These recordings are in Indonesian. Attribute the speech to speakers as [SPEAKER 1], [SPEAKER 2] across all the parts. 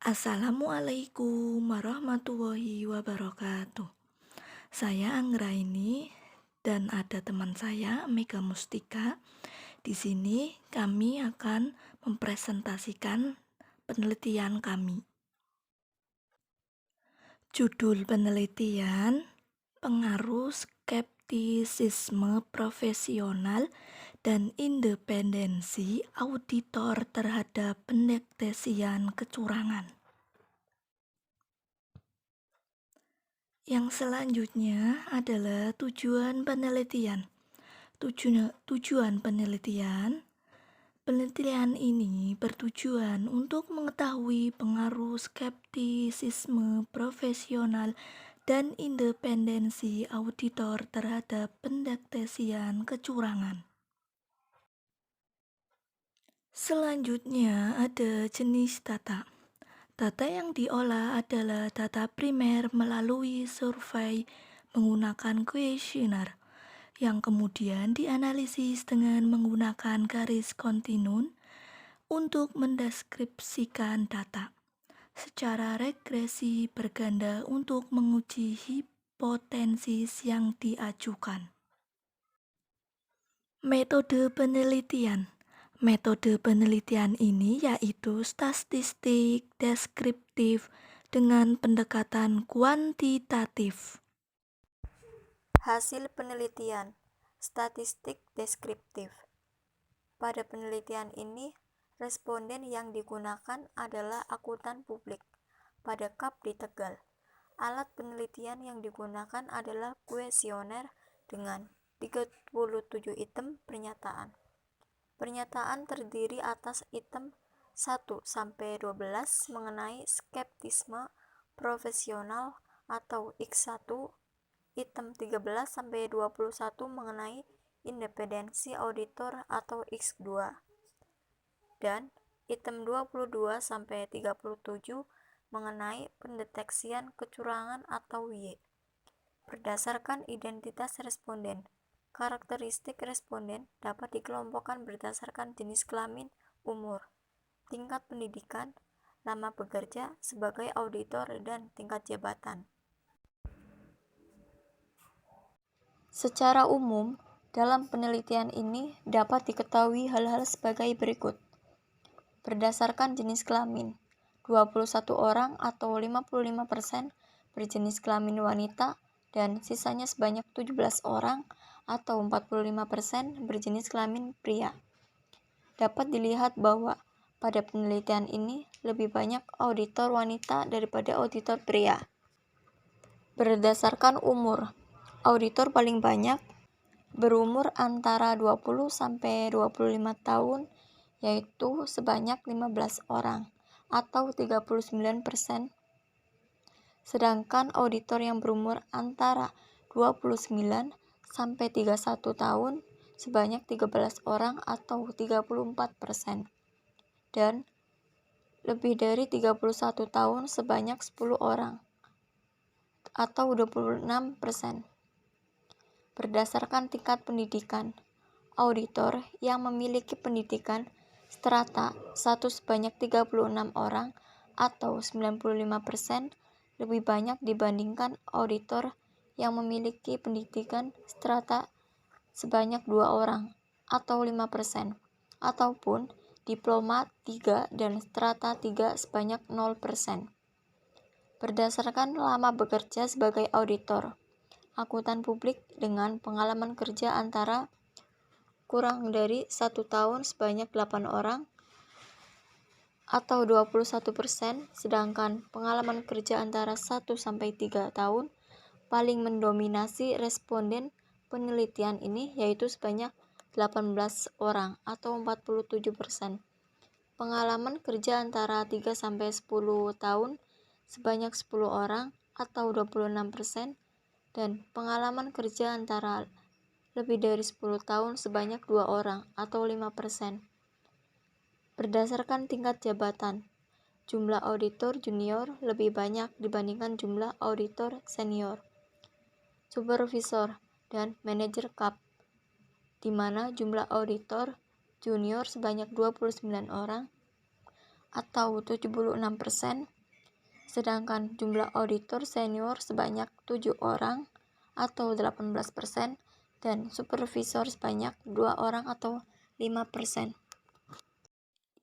[SPEAKER 1] Assalamualaikum warahmatullahi wabarakatuh. Saya Anggraini dan ada teman saya Mega Mustika. Di sini kami akan mempresentasikan penelitian kami. Judul penelitian: pengaruh skeptisisme profesional dan independensi auditor terhadap pendeteksian kecurangan. Yang selanjutnya adalah tujuan penelitian. Tujuan penelitian ini bertujuan untuk mengetahui pengaruh skeptisisme profesional dan independensi auditor terhadap pendeteksian kecurangan. Selanjutnya ada jenis data. Data yang diolah adalah data primer melalui survei menggunakan kuesioner, yang kemudian dianalisis dengan menggunakan garis kontinun untuk mendeskripsikan data secara regresi berganda untuk menguji hipotesis yang diajukan. Metode penelitian ini yaitu statistik deskriptif dengan pendekatan kuantitatif.
[SPEAKER 2] Hasil penelitian statistik deskriptif. Pada penelitian ini, responden yang digunakan adalah akuntan publik pada KAP di Tegal. Alat penelitian yang digunakan adalah kuesioner dengan 37 item pernyataan. Pernyataan terdiri atas item 1-12 mengenai skeptisme profesional atau X1, item 13-21 mengenai independensi auditor atau X2, dan item 22-37 mengenai pendeteksian kecurangan atau Y. Berdasarkan identitas responden, karakteristik responden dapat dikelompokkan berdasarkan jenis kelamin, umur, tingkat pendidikan, lama bekerja sebagai auditor, dan tingkat jabatan. Secara umum, dalam penelitian ini dapat diketahui hal-hal sebagai berikut. Berdasarkan jenis kelamin, 21 orang atau 55% berjenis kelamin wanita dan sisanya sebanyak 17 orang atau 45% berjenis kelamin pria. Dapat dilihat bahwa pada penelitian ini lebih banyak auditor wanita daripada auditor pria. Berdasarkan umur, auditor paling banyak berumur antara 20-25 tahun, yaitu sebanyak 15 orang atau 39%. Sedangkan auditor yang berumur antara 29-31 tahun sebanyak 13 orang atau 34%. Dan lebih dari 31 tahun sebanyak 10 orang atau 26%. Berdasarkan tingkat pendidikan, auditor yang memiliki pendidikan strata 1 sebanyak 36 orang atau 95% lebih banyak dibandingkan auditor yang memiliki pendidikan strata sebanyak 2 orang atau 5%, ataupun diploma 3 dan strata 3 sebanyak 0%. Berdasarkan lama bekerja sebagai auditor, akuntan publik dengan pengalaman kerja antara kurang dari 1 tahun sebanyak 8 orang atau 21%, sedangkan pengalaman kerja antara 1-3 tahun paling mendominasi responden penelitian ini, yaitu sebanyak 18 orang atau 47%. Pengalaman kerja antara 3-10 tahun sebanyak 10 orang atau 26%, dan pengalaman kerja antara lebih dari 10 tahun sebanyak 2 orang atau 5%. Berdasarkan tingkat jabatan, jumlah auditor junior lebih banyak dibandingkan jumlah auditor senior, supervisor, dan manajer KAP, di mana jumlah auditor junior sebanyak 29 orang, atau 76%, sedangkan jumlah auditor senior sebanyak 7 orang atau 18%, dan supervisor sebanyak 2 orang atau 5%.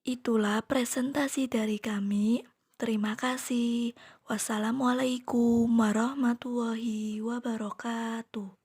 [SPEAKER 1] Itulah presentasi dari kami. Terima kasih. Wassalamualaikum warahmatullahi wabarakatuh.